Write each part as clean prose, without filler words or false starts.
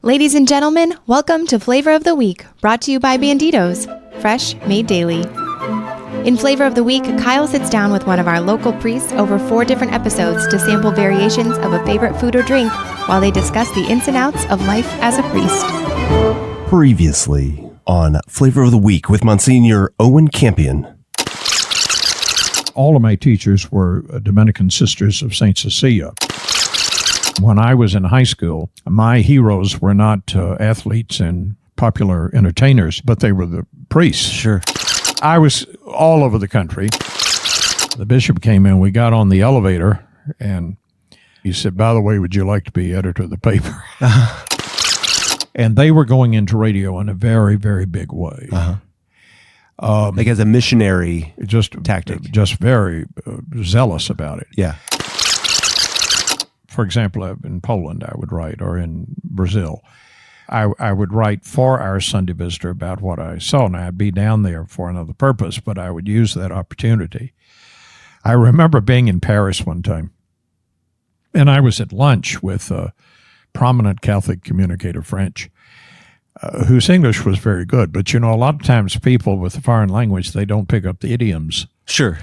Ladies and gentlemen, welcome to Flavor of the Week, brought to you by Banditos, fresh, made daily. In Flavor of the Week, Kyle sits down with one of our local priests over 4 different episodes to sample variations of a favorite food or drink while they discuss the ins and outs of life as a priest. Previously on Flavor of the Week with Monsignor Owen Campion. All of my teachers were Dominican Sisters of St. Cecilia. When I was in high school, my heroes were not athletes and popular entertainers, but they were the priests. Sure. I was all over the country. The bishop came in, we got on the elevator, and he said, by the way, would you like to be editor of the paper? And they were going into radio in a very, very big way. Like as a missionary tactic. Just very zealous about it. Yeah. For example, in Poland, I would write, or in Brazil. I would write for our Sunday Visitor about what I saw. Now, I'd be down there for another purpose, but I would use that opportunity. I remember being in Paris one time, and I was at lunch with a prominent Catholic communicator, French, whose English was very good. But, you know, a lot of times people with a foreign language, they don't pick up the idioms. Sure.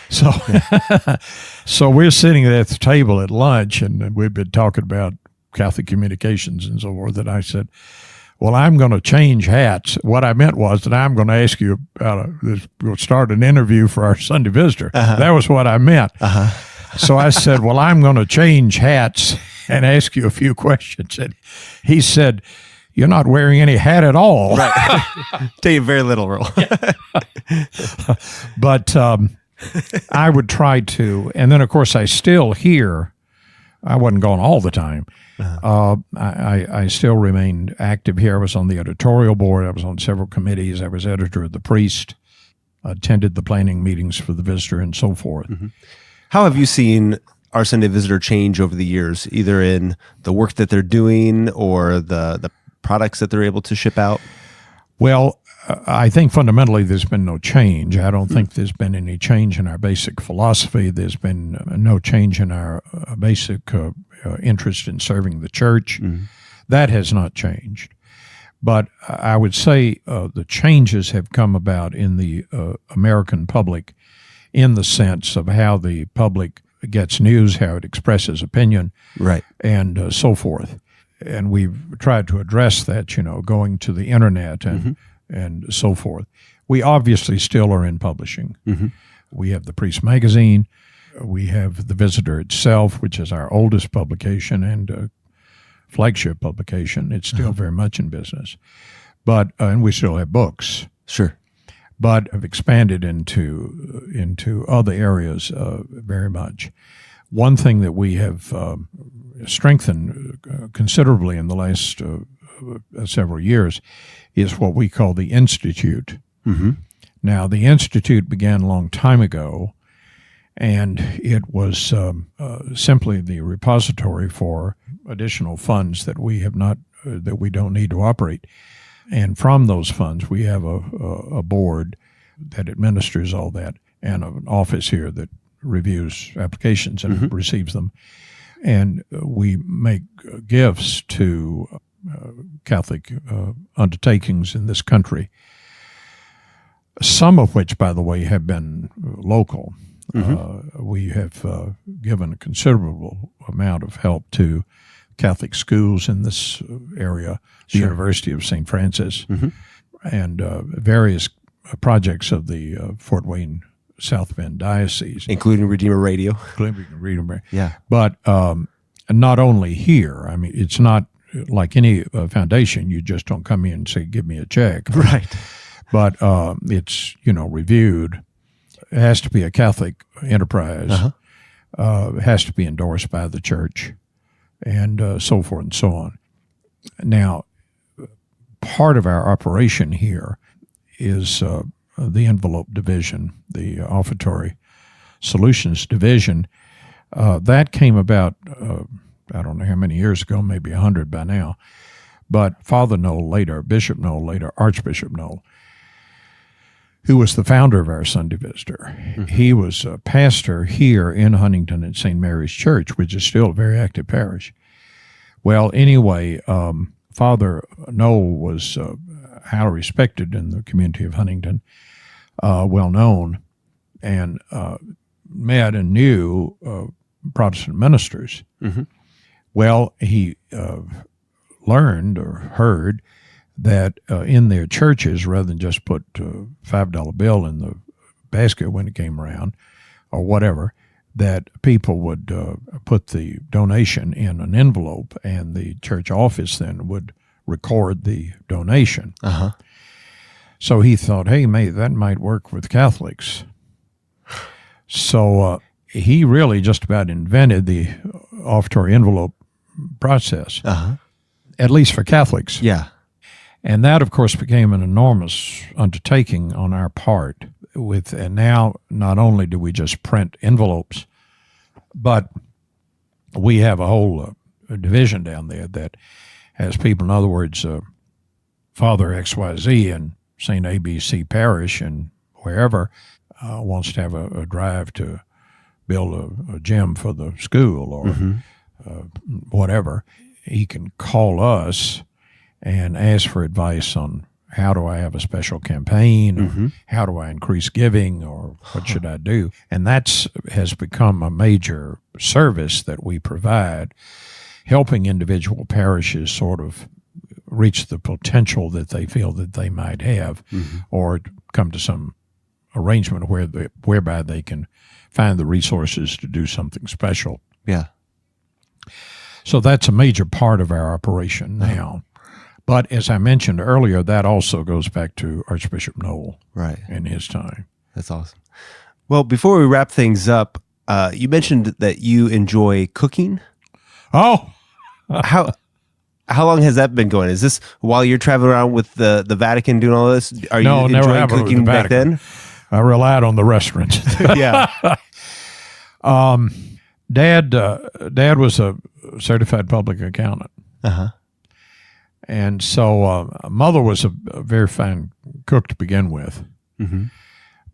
So, so we're sitting at the table at lunch, and we've been talking about Catholic communications and so forth. And I said, well, I'm going to change hats. What I meant was that I'm going to ask you about we'll start an interview for our Sunday Visitor. That was what I meant. So I said, well, I'm going to change hats and ask you a few questions. And he said, you're not wearing any hat at all. Right. Take a very little role. But I would try to, and then of course I still hear, I wasn't going all the time. I still remained active here. I was on the editorial board. I was on several committees. I was editor of The Priest, attended the planning meetings for the Visitor and so forth. Mm-hmm. How have you seen our Sunday Visitor change over the years, either in the work that they're doing or the products that they're able to ship out? Well, I think fundamentally there's been no change. I don't think there's been any change in our basic philosophy. There's been no change in our basic interest in serving the church. That has not changed. But I would say the changes have come about in the American public in the sense of how the public gets news, how it expresses opinion, right, and so forth. And we've tried to address that, you know, going to the internet and so forth. We obviously still are in publishing. We have the Priest Magazine. We have the Visitor itself, which is our oldest publication and flagship publication. It's still very much in business. But and we still have books. Sure. But have expanded into other areas very much. One thing that we have strengthened considerably in the last several years is what we call the Institute. Now, the Institute began a long time ago, and it was simply the repository for additional funds that we have not, that we don't need to operate. And from those funds, we have a board that administers all that, and an office here that reviews applications and receives them. And we make gifts to Catholic undertakings in this country, some of which, by the way, have been local. We have given a considerable amount of help to Catholic schools in this area, the University of St. Francis, and various projects of the Fort Wayne South Bend Diocese. Including Redeemer Radio. Yeah. But not only here. I mean, it's not like any foundation. You just don't come in and say, give me a check. Right. But it's, you know, reviewed. It has to be a Catholic enterprise. It has to be endorsed by the church, and so forth and so on. Now, part of our operation here is the envelope division, the offertory solutions division. That came about, I don't know how many years ago, maybe 100 by now. But Father Knoll later, Bishop Knoll later, Archbishop Knoll, who was the founder of our Sunday Visitor. He was a pastor here in Huntington at St. Mary's Church, which is still a very active parish. Well, anyway, Father Noel was highly respected in the community of Huntington, well known, and met and knew Protestant ministers. Mm-hmm. Well, he learned or heard that in their churches, rather than just put a $5 bill in the basket when it came around or whatever, that people would put the donation in an envelope, and the church office then would record the donation. Uh-huh. So he thought, hey, that might work with Catholics. So he really just about invented the offertory envelope process, at least for Catholics. Yeah. And that, of course, became an enormous undertaking on our part. And now, not only do we just print envelopes, but we have a whole division down there that has people, in other words, Father XYZ in St. ABC Parish and wherever wants to have a drive to build a gym for the school or whatever. He can call us and ask for advice on how do I have a special campaign, or how do I increase giving, or what should I do? And that has become a major service that we provide, helping individual parishes sort of reach the potential that they feel that they might have, or come to some arrangement whereby they can find the resources to do something special. Yeah. So that's a major part of our operation now. But as I mentioned earlier, that also goes back to Archbishop Noel, right, in his time. That's awesome. Well, before we wrap things up, you mentioned that you enjoy cooking. Oh, how long has that been going? Is this while you're traveling around with the Vatican doing all this? Are you enjoying cooking back then? I relied on the restaurants. Yeah. Dad was a certified public accountant. Uh-huh. And so Mother was a very fine cook to begin with. Mm-hmm.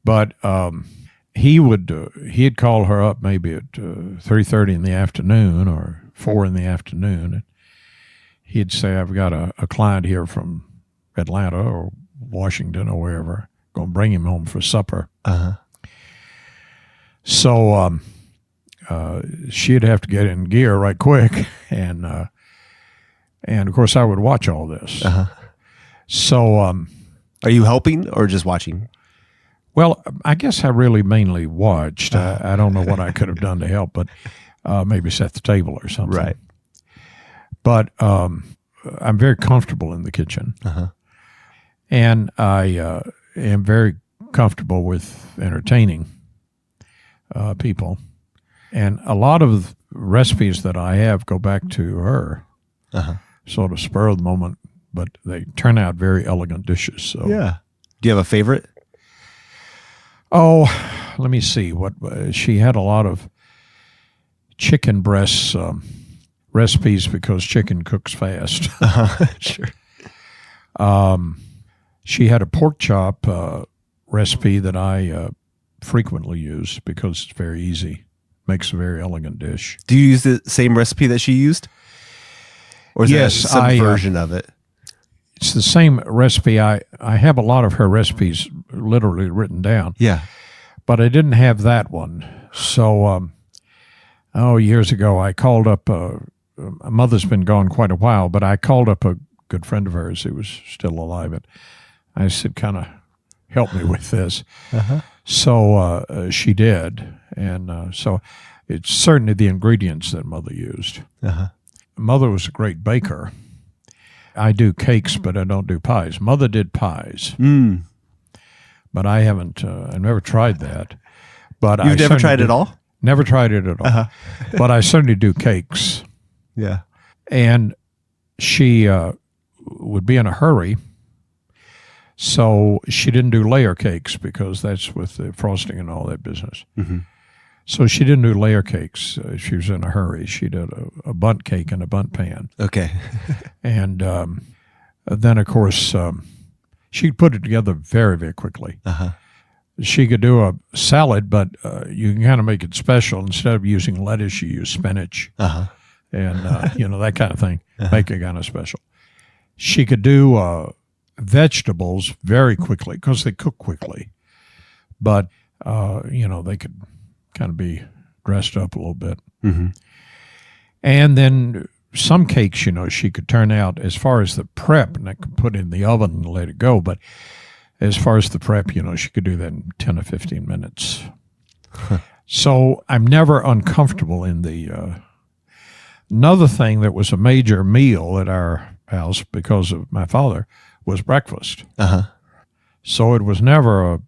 But he'd call her up maybe at 3:30 in the afternoon or 4 in the afternoon. And he'd say, I've got a client here from Atlanta or Washington or wherever. Going to bring him home for supper. Uh-huh. So she'd have to get in gear right quick. And of course, I would watch all this. Uh-huh. So, are you helping or just watching? Well, I guess I really mainly watched. I don't know what I could have done to help, but maybe set the table or something. Right. But I'm very comfortable in the kitchen, and I am very comfortable with entertaining people. And a lot of recipes that I have go back to her. Sort of spur of the moment, but they turn out very elegant dishes. So yeah. Do you have a favorite? Oh, let me see. What she had a lot of chicken breast recipes because chicken cooks fast. Sure. She had a pork chop recipe that I frequently use because it's very easy. Makes a very elegant dish. Do you use the same recipe that she used? Or is yes, that some version of it? It's the same recipe. I have a lot of her recipes literally written down. Yeah. But I didn't have that one. So, years ago, I called up, Mother's been gone quite a while, but I called up a good friend of hers who was still alive. And I said, kind of help me with this. So she did. And so it's certainly the ingredients that Mother used. Mother was a great baker. I do cakes, but I don't do pies. Mother did pies. But I haven't, I never tried that. But You've never tried it all? Never tried it at all. But I certainly do cakes. Yeah. And she would be in a hurry. So she didn't do layer cakes because that's with the frosting and all that business. So she didn't do layer cakes. She was in a hurry. She did a bundt cake in a bundt pan. Okay. And then, of course, she could put it together very, very quickly. She could do a salad, but you can kind of make it special. Instead of using lettuce, you use spinach. And, that kind of thing. Make it kind of special. She could do vegetables very quickly because they cook quickly. But, they could kind of be dressed up a little bit. Mm-hmm. And then some cakes, she could turn out as far as the prep, and I could put in the oven and let it go. But as far as the prep, she could do that in 10 or 15 minutes. So I'm never uncomfortable in the... Another thing that was a major meal at our house because of my father was breakfast. Uh-huh. So it was never a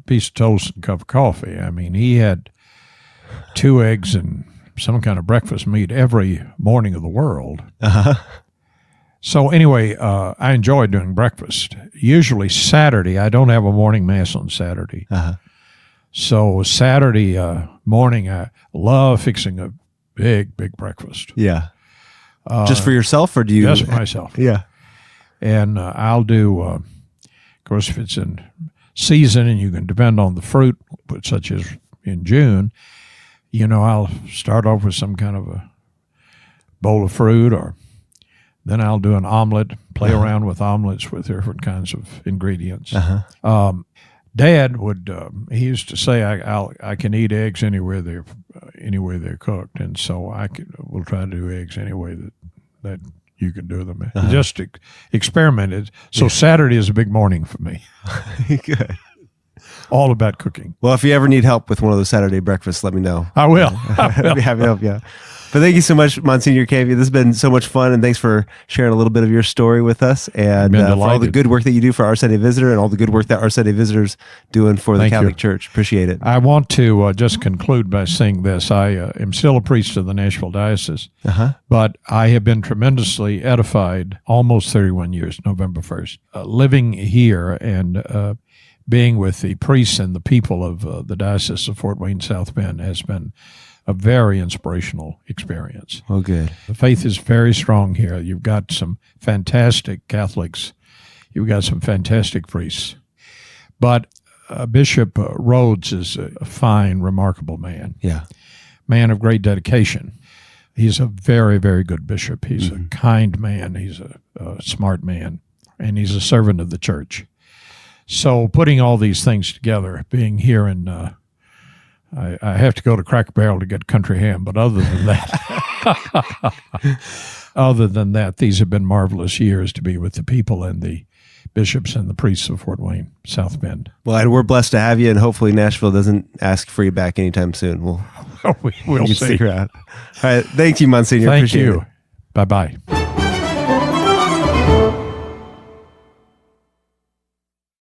piece of toast and a cup of coffee. I mean, he had 2 eggs and some kind of breakfast meat every morning of the world. Uh-huh. So anyway, I enjoy doing breakfast. Usually Saturday, I don't have a morning mass on Saturday. Uh-huh. So Saturday morning, I love fixing a big breakfast. Yeah. Just for yourself, or do you? Just myself. Yeah. And I'll do, of course, if it's in season and you can depend on the fruit, such as in June, I'll start off with some kind of a bowl of fruit, or then I'll do an omelet, play around with omelets with different kinds of ingredients. Uh-huh. Dad would, he used to say, I can eat eggs anywhere they're cooked. And so we'll try to do eggs any way that you can do them. Uh-huh. Just experimented. So Saturday is a big morning for me. Good. All about cooking. Well, if you ever need help with one of those Saturday breakfasts, let me know. I will. I'd be happy to help you out. But thank you so much, Monsignor Campion. This has been so much fun, and thanks for sharing a little bit of your story with us, and for all the good work that you do for Our Sunday Visitor, and all the good work that Our Sunday Visitors doing for the Catholic Church. Appreciate it. I want to just conclude by saying this. I am still a priest of the Nashville Diocese, but I have been tremendously edified almost 31 years, November 1st, living here and being with the priests and the people of the Diocese of Fort Wayne, South Bend has been a very inspirational experience. Oh, good. The faith is very strong here. You've got some fantastic Catholics. You've got some fantastic priests. But Bishop Rhodes is a fine, remarkable man. Yeah. Man of great dedication. He's a very, very good bishop. He's a kind man. He's a smart man. And he's a servant of the church. So putting all these things together, being here in I have to go to Cracker Barrel to get country ham, but other than that, these have been marvelous years to be with the people and the bishops and the priests of Fort Wayne, South Bend. Well, and we're blessed to have you, and hopefully Nashville doesn't ask for you back anytime soon. We'll see. Stick around. All right, thank you, Monsignor. Thank Appreciate you. it. Bye-bye.